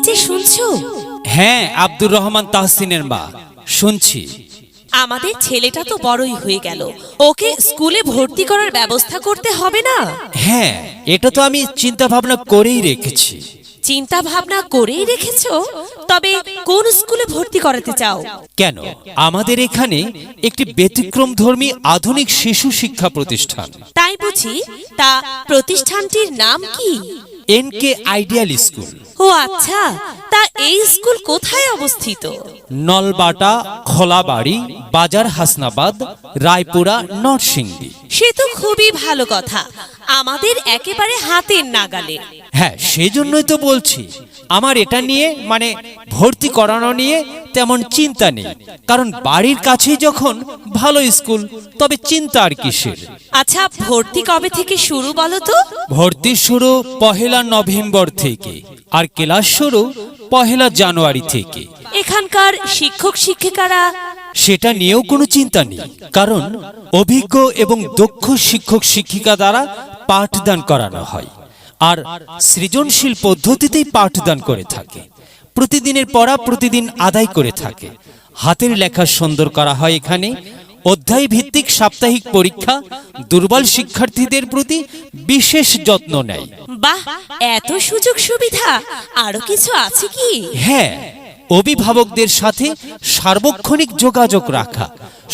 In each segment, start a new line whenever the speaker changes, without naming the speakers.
যে শুনছো?
হ্যাঁ, আব্দুর রহমান তাহসিনের মা, শুনছি।
আমাদের ছেলেটা তো বড়ই হয়ে গেল, ওকে স্কুলে ভর্তি করার ব্যবস্থা করতে হবে না?
হ্যাঁ, এটা তো আমি চিন্তা ভাবনা করেই রেখেছি।
চিন্তা ভাবনা করেই রেখেছো? তবে কোন স্কুলে ভর্তি করাতে চাও?
কেন, আমাদের এখানে একটি ব্যতিক্রমধর্মী আধুনিক শিশু শিক্ষা প্রতিষ্ঠান।
তাই বুঝি? তা প্রতিষ্ঠানটির নাম কি?
NK ideal school.
ও আচ্ছা, তা এই স্কুল কোথায় অবস্থিত?
নলবাটা, খোলাবাড়ি, বাজার হাসনাবাদ, রায়পুরা, নরসিংদী।
সে তো খুবই ভালো কথা, আমাদের একেবারে হাতের নাগালে।
হ্যাঁ, সেজন্যই তো বলছি, আমার এটা নিয়ে মানে ভর্তি করানো নিয়ে তেমন চিন্তা নেই, কারণ বাড়ির কাছেই যখন ভালো স্কুল, তবে চিন্তা আর কিসের।
আচ্ছা, ভর্তি কবে থেকে শুরু বলো তো?
ভর্তি শুরু 1 নভেম্বর থেকে, আর ক্লাস শুরু 1 জানুয়ারি থেকে।
এখানকার শিক্ষক শিক্ষিকারা?
সেটা নিয়েও কোনো চিন্তা নেই, কারণ অভিজ্ঞ এবং দক্ষ শিক্ষক শিক্ষিকা দ্বারা পাঠদান করানো হয়, আর সৃজনশীল পদ্ধতিতেই পাঠদান করে থাকে। প্রতিদিনের পড়া প্রতিদিন আদায় করে থাকে। হাতের লেখা সুন্দর করা হয় এখানে। অধ্যায় ভিত্তিক সাপ্তাহিক পরীক্ষা দুর্বল শিক্ষার্থীদের প্রতি বিশেষ যত্ন নেয়।
বাহ, এত সুযোগ সুবিধা! আরো কিছু আছে কি?
হ্যাঁ, অভিভাবকদের সাথে সার্বক্ষণিক যোগাযোগ রাখা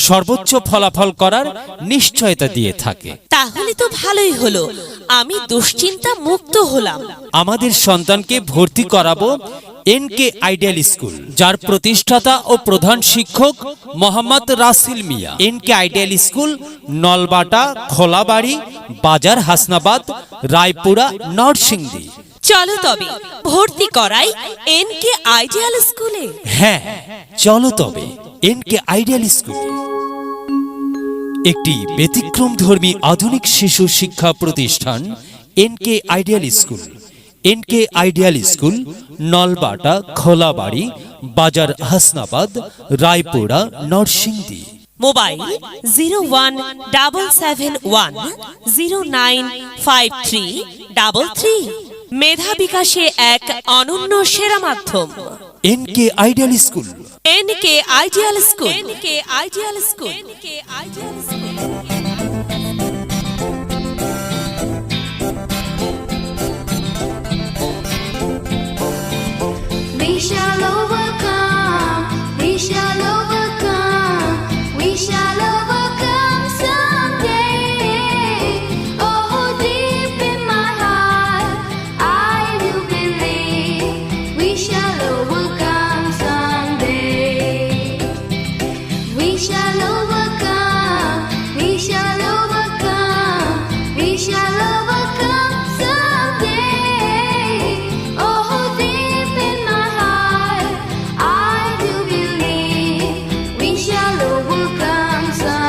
সর্বোচ্চ ফলাফল করার নিশ্চয়তা দিয়ে থাকে।
তাহলে তো ভালোই হলো, আমি দুশ্চিন্তা মুক্ত হলাম।
আমাদের সন্তানকে ভর্তি করাবো NK আইডিয়াল স্কুল, যার প্রতিষ্ঠাতা ও প্রধান শিক্ষক মোহাম্মদ রাসেল মিয়া। NK ideal school, Nalbata, Kholabari, বাজার হাসনাবাদ, রায়পুরা, নরসিংদী।
চলো তবে ভর্তি করাই NK আইডিয়াল স্কুলে।
হ্যাঁ, চলো তবে NK আইডিয়াল স্কুলে। একটি ব্যতিক্রমধর্মী আধুনিক শিশু শিক্ষা প্রতিষ্ঠান NK ideal school. NK ideal school, Nalbata, Kholabari, বাজার হাসনাবাদ, রায়পুরা, নরসিংদী।
মোবাইল 017710953333। মেধা বিকাশে এক অনন্য সেরা মাধ্যম।
NK ideal school.
NK ideal school. NK ideal school. NK ideal school.
We shall overcome, we shall overcome, we shall overcome someday. Oh, deep in my heart, I do believe we shall overcome someday. We shall overcome, we shall overcome, we shall overcome someday. Oh, deep in my heart, I do believe we shall overcome someday.